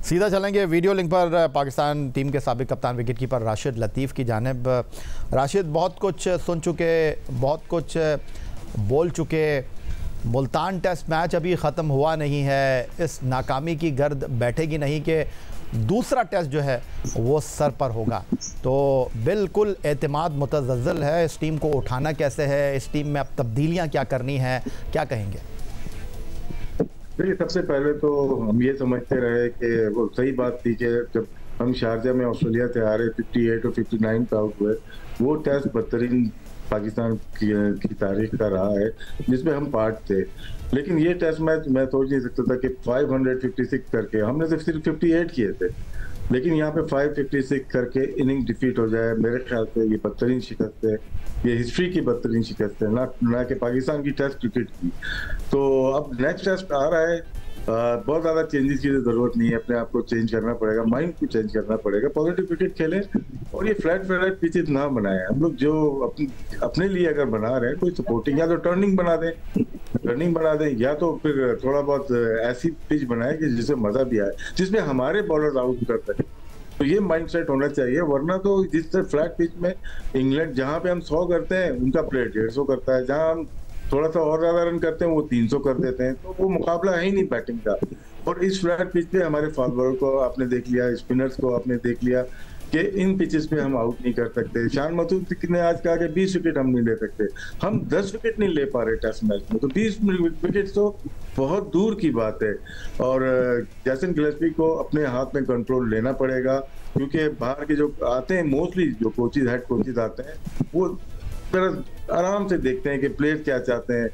सीधा चलेंगे video link पर पाकिस्तान टीम के साबिक कप्तान विकेट कीपर राशिद लतीफ़ की जानिब। राशिद, बहुत कुछ सुन चुके, बहुत कुछ बोल चुके। मुल्तान टेस्ट मैच अभी ख़त्म हुआ नहीं है, इस नाकामी की गर्द बैठेगी नहीं कि दूसरा टेस्ट जो है वो सर पर होगा। तो बिल्कुल एतमाद मुतज़्ज़ल है। इस टीम को उठाना कैसे है, इस टीम में अब तब्दीलियाँ क्या करनी हैं, क्या कहेंगे? देखिए, सबसे पहले तो हम ये समझते रहे कि वो सही बात थी कि जब हम शारजा में ऑस्ट्रेलिया से आ रहे 58 और 59 पे आउट हुए, वो टेस्ट बदतरीन पाकिस्तान की तारीख का रहा है जिसमें हम पार्ट थे। लेकिन ये टेस्ट मैच मैं सोच नहीं सकता था कि 556 करके, हमने तो सिर्फ 58 किए थे, लेकिन यहाँ पे 556 करके इनिंग डिफीट हो जाए, मेरे ख्याल से ये बदतरीन शिकस्त है, ये हिस्ट्री की बदतरीन शिकस्त है, ना कि पाकिस्तान की टेस्ट क्रिकेट की। तो अब नेक्स्ट टेस्ट आ रहा है, बहुत ज़्यादा चेंजेस की ज़रूरत नहीं है, अपने आप को चेंज करना पड़ेगा, माइंड को चेंज करना पड़ेगा, पॉजिटिव क्रिकेट खेलें और ये फ्लैट पिचेस ना बनाएं। हम लोग जो अपने लिए अगर बना रहे हैं, कोई सपोर्टिंग या तो टर्निंग बना दें या तो फिर थोड़ा बहुत ऐसी पिच बनाए कि जिससे मज़ा भी आए, जिसमें हमारे बॉलर्स आउट कर सकें। तो ये माइंडसेट होना चाहिए, वरना तो जिस फ्लैट पिच में इंग्लैंड, जहाँ पे हम 100 करते हैं उनका प्लेयर 150 करता है, जहाँ हम थोड़ा सा और ज्यादा रन करते हैं वो 300 कर देते हैं। तो वो मुकाबला है ही नहीं बैटिंग का। और इस फ्लैट पिच पे हमारे फास्ट बॉलर को आपने देख लिया, स्पिनर्स को आपने देख लिया कि इन पिचेस पे हम आउट नहीं कर सकते। शान मसूद ने आज कहा कि 20 विकेट हम नहीं ले सकते, हम 10 विकेट नहीं ले पा रहे टेस्ट मैच में, तो 20 विकेट तो बहुत दूर की बात है। और जैसन गिलेस्पी को अपने हाथ में कंट्रोल लेना पड़ेगा, क्योंकि बाहर के जो आते हैं, मोस्टली जो कोचेज, हेड कोचेज आते हैं, वो आराम से देखते हैं कि प्लेयर क्या चाहते हैं।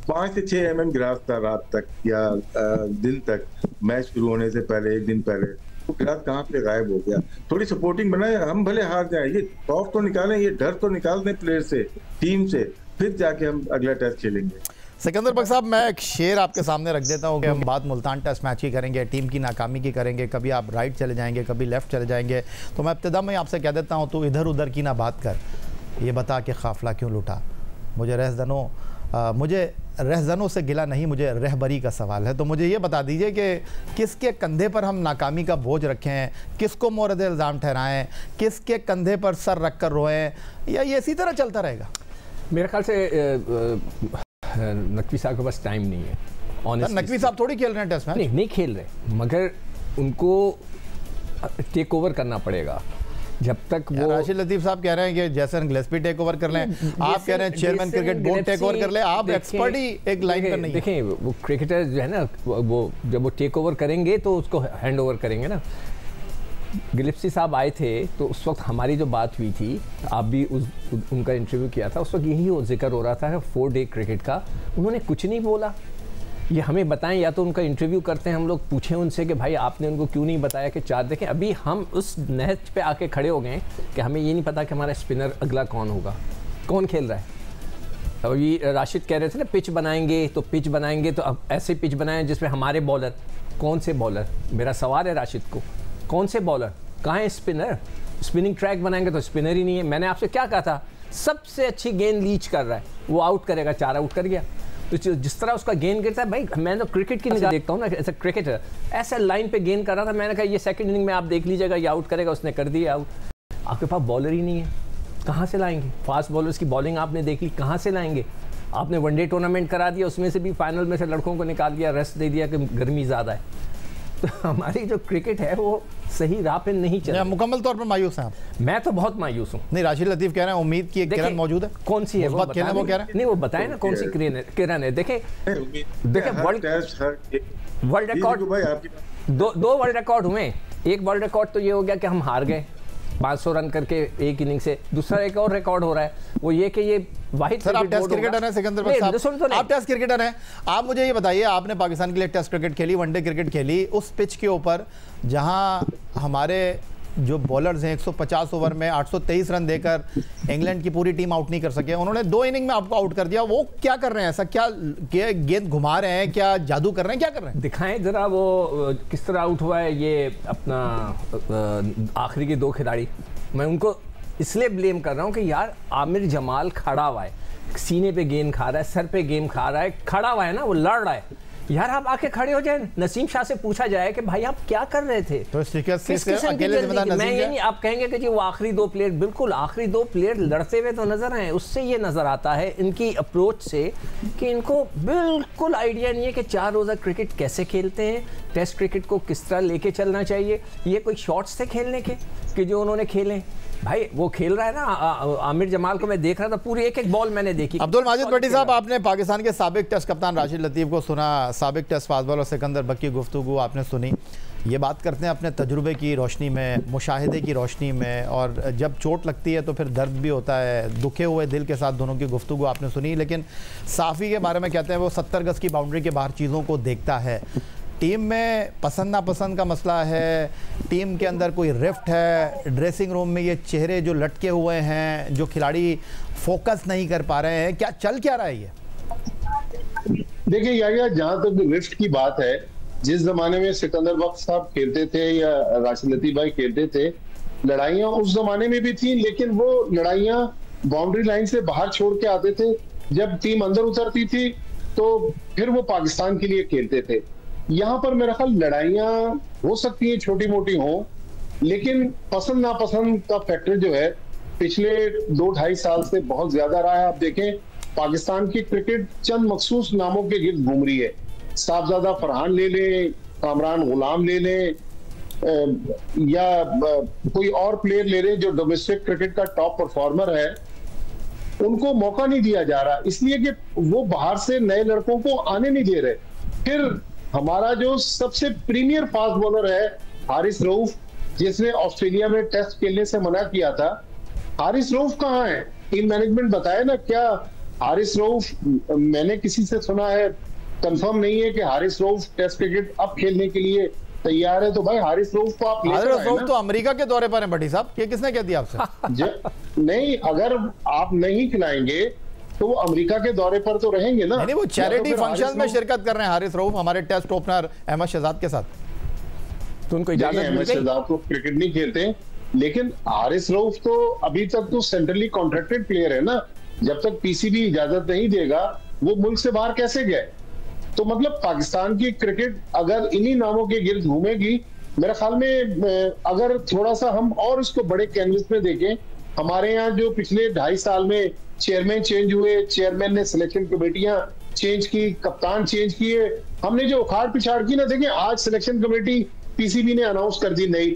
5 से 6 mm ग्रास था रात तक या दिन तक, मैच शुरू होने से पहले, एक दिन पहले, तो ग्रास कहाँ पे गायब हो गया। थोड़ी सपोर्टिंग बनाए, हम भले हार जाए, ये खौफ तो निकालें, ये डर तो निकाल दें प्लेयर से, टीम से, फिर जाके हम अगला टेस्ट खेलेंगे। सिकंदर बख्श साहब, मैं एक शेर आपके सामने रख देता हूँ कि हम बात मुल्तान टेस्ट मैच की करेंगे, टीम की नाकामी की करेंगे, कभी आप राइट चले जाएंगे, कभी लेफ्ट चले जाएंगे। तो मैं इब्तिदा में आपसे कह देता हूँ, तो इधर उधर की ना बात कर, ये बता कि काफिला क्यों लूटा। मुझे रहज़नों से गिला नहीं, मुझे रहबरी का सवाल है। तो मुझे ये बता दीजिए कि किसके कंधे पर हम नाकामी का बोझ रखें, किसको मोरद इल्ज़ाम ठहराएं, किसके कंधे पर सर रख कर रोएं, या ये इसी तरह चलता रहेगा? मेरे ख्याल से नकवी साहब के पास टाइम नहीं है। नकवी साहब थोड़ी खेल रहे हैं टेस्ट मैच। नहीं खेल रहे, मगर उनको टेक ओवर करना पड़ेगा। जब तक वो राशिद लतीफ़ साहब कह रहे हैं कि जैसन गिलेस्पी टेक ओवर कर लें, आप कह रहे हैं chairman cricket board take over कर ले, आप एक्सपर्ट ही एक लाइन पर नहीं। देखें, वो क्रिकेटर जो है ना, वो जब वो टेक ओवर करेंगे तो उसको हैंड ओवर करेंगे ना। गिलेस्पी साहब आए थे तो उस वक्त हमारी जो बात हुई थी, आप भी उनका इंटरव्यू किया था, उस वक्त यही वो जिक्र हो रहा था 4 डे क्रिकेट का। उन्होंने कुछ नहीं बोला। ये हमें बताएं, या तो उनका इंटरव्यू करते हैं हम लोग, पूछें उनसे कि भाई आपने उनको क्यों नहीं बताया कि 4। देखें, अभी हम उस नहज पे आके खड़े हो गए कि हमें ये नहीं पता कि हमारा स्पिनर अगला कौन होगा, कौन खेल रहा है। अभी राशिद कह रहे थे ना पिच बनाएंगे, तो पिच बनाएंगे तो अब ऐसे पिच बनाएं जिसमें हमारे बॉलर, कौन से बॉलर? मेरा सवाल है राशिद को, कौन से बॉलर, कहाँ है स्पिनर? स्पिनिंग ट्रैक बनाएंगे तो स्पिनर ही नहीं है। मैंने आपसे क्या कहा था, सबसे अच्छी गेंद लीच कर रहा है, वो आउट करेगा, 4 आउट कर गया। तो जिस तरह उसका गेंद गिरता है, भाई मैं तो क्रिकेट की निगाह देखता हूँ ना, ऐसा क्रिकेटर ऐसा लाइन पे गेंद कर रहा था, मैंने कहा ये सेकंड इनिंग में आप देख लीजिएगा, ये आउट करेगा, उसने कर दिया आउट। आपके पास बॉलर ही नहीं है, कहाँ से लाएंगे? फास्ट बॉलर्स की बॉलिंग आपने देख ली, कहाँ से लाएंगे? आपने वनडे टूर्नामेंट करा दिया, उसमें से भी फाइनल में से लड़कों को निकाल दिया, रेस्ट दे दिया कि गर्मी ज़्यादा है। तो हमारी जो क्रिकेट है वो सही राह पे नहीं चल रही। मुकम्मल तौर पर मायूस हैं आप? मैं तो बहुत मायूस हूँ। नहीं, राशिद लतीफ़ कह रहे हैं उम्मीद की एक किरण मौजूद है। कौन सी है वो कह रहे हैं? नहीं, वो बताएं ना कौन सी किरण है। देखें वर्ल्ड रिकॉर्ड, 2 वर्ल्ड रिकॉर्ड हुए। एक वर्ल्ड रिकॉर्ड तो ये हो गया कि हम हार गए 500 रन करके एक इनिंग से। दूसरा एक और रिकॉर्ड हो रहा है, वो ये कि ये वाहिद। सर, आप टेस्ट क्रिकेटर हैं सिकंदर बख्श साहब, आप टेस्ट क्रिकेटर हैं, आप मुझे ये बताइए, आपने पाकिस्तान के लिए टेस्ट क्रिकेट खेली, वनडे क्रिकेट खेली, उस पिच के ऊपर जहां हमारे जो बॉलर्स हैं 150 ओवर में 823 रन देकर इंग्लैंड की पूरी टीम आउट नहीं कर सके, उन्होंने 2 इनिंग में आपको आउट कर दिया। वो क्या कर रहे हैं? ऐसा क्या गेंद घुमा रहे हैं, क्या जादू कर रहे हैं, क्या कर रहे हैं? दिखाएं जरा वो किस तरह आउट हुआ है ये अपना आखिरी के 2 खिलाड़ी। मैं उनको इसलिए ब्लेम कर रहा हूँ कि यार आमिर जमाल खड़ा हुआ है, सीने पे गेंद खा रहा है, सर पे गेंद खा रहा है, खड़ा हुआ है ना, वो लड़ रहा है। यार आप आके खड़े हो जाए, नसीम शाह से पूछा जाए कि भाई आप क्या कर रहे थे, तो किस किस्म की अकेले जिम्मेदार मैं नसीम ये नहीं, आप कहेंगे कि जी वो आखिरी 2 प्लेयर, बिल्कुल आखिरी 2 प्लेयर लड़ते हुए तो नजर आए, उससे ये नजर आता है इनकी अप्रोच से कि इनको बिल्कुल आइडिया नहीं है कि 4 रोज़ा क्रिकेट कैसे खेलते हैं, टेस्ट क्रिकेट को किस तरह लेके चलना चाहिए। ये कोई शॉट्स थे खेलने के कि जो उन्होंने खेले, भाई वो खेल रहा है ना, आमिर जमाल को मैं देख रहा था, पूरी एक एक बॉल मैंने देखी। अब्दुल माजिद भट्टी साहब, आपने पाकिस्तान के साबिक टेस्ट कप्तान राशिद लतीफ़ को सुना, साबिक टेस्ट फास्ट बॉलर सिकंदर बक की गुफ्तगू आपने सुनी। ये बात करते हैं अपने तजुर्बे की रोशनी में, मुशाहिदे की रोशनी में, और जब चोट लगती है तो फिर दर्द भी होता है, दुखे हुए दिल के साथ दोनों की गुफ्तगू आपने सुनी। लेकिन साफ़ी के बारे में कहते हैं वो 70 गज़ की बाउंड्री के बाहर चीज़ों को देखता है। टीम में पसंद नापसंद का मसला है, टीम के अंदर कोई रिफ्ट है, ड्रेसिंग रूम में ये चेहरे जो लटके हुए हैं, जो खिलाड़ी फोकस नहीं कर पा रहे हैं, क्या चल क्या रहा है ये? देखिए यार, जहां तक रिफ्ट की बात है, जिस जमाने में सिकंदर बख्श साहब खेलते थे या राशिद लतीफ़ भाई खेलते थे, लड़ाइयां उस जमाने में भी थी, लेकिन वो लड़ाइयां बाउंड्री लाइन से बाहर छोड़ के आते थे। जब टीम अंदर उतरती थी तो फिर वो पाकिस्तान के लिए खेलते थे। यहाँ पर मेरा ख्याल लड़ाइयां हो सकती है छोटी मोटी हो, लेकिन पसंद नापसंद का फैक्टर जो है पिछले 2-2.5 साल से बहुत ज्यादा रहा है। आप देखें, पाकिस्तान की क्रिकेट चंद मखसूस नामों के गिर्द घूम रही है। साहबजादा फरहान ले लें, कामरान गुलाम ले लें, या कोई और प्लेयर ले लें जो डोमेस्टिक क्रिकेट का टॉप परफॉर्मर है, उनको मौका नहीं दिया जा रहा, इसलिए कि वो बाहर से नए लड़कों को आने नहीं दे रहे। फिर हमारा जो सबसे प्रीमियर फास्ट बॉलर है हारिस रऊफ, जिसने ऑस्ट्रेलिया में टेस्ट खेलने से मना किया था, हारिस रऊफ कहाँ है? टीम मैनेजमेंट बताए ना, क्या हारिस रऊफ, मैंने किसी से सुना है, कंफर्म नहीं है कि हारिस रऊफ टेस्ट क्रिकेट अब खेलने के लिए तैयार है। तो भाई हारिस रऊफ को आप हारिस रऊफ तो अमेरिका के दौरे पर हैं भट्टी साहब, ये किसने कह दिया आपसे? नहीं, अगर आप नहीं खिलाएंगे तो वो अमेरिका के दौरे पर तो रहेंगे ना। नहीं, वो चैरिटी फंक्शन में शिरकत कर रहे हैं हारिस रऊफ हमारे टेस्ट ओपनर अहमद शहजाद के साथ, तो उनको इजाजत अहमद शहजाद को क्रिकेट नहीं खेलते, लेकिन हारिस रऊफ तो अभी तक तो सेंट्रली कॉन्ट्रैक्टेड प्लेयर है ना। जब तक पीसीबी इजाजत नहीं देगा वो मुल्क से बाहर कैसे गए? तो मतलब पाकिस्तान की क्रिकेट अगर इन्हीं नामों के गिर्द घूमेगी, मेरे ख्याल में अगर थोड़ा सा हम और इसको बड़े कैनवस में देखें, हमारे यहाँ जो पिछले 2.5 साल में चेयरमैन चेंज हुए, चेयरमैन ने सिलेक्शन कमेटियां चेंज की, कप्तान चेंज किए, हमने जो उखाड़ पिछाड़ की ना, देखें आज सिलेक्शन कमेटी पीसीबी ने अनाउंस कर दी नई,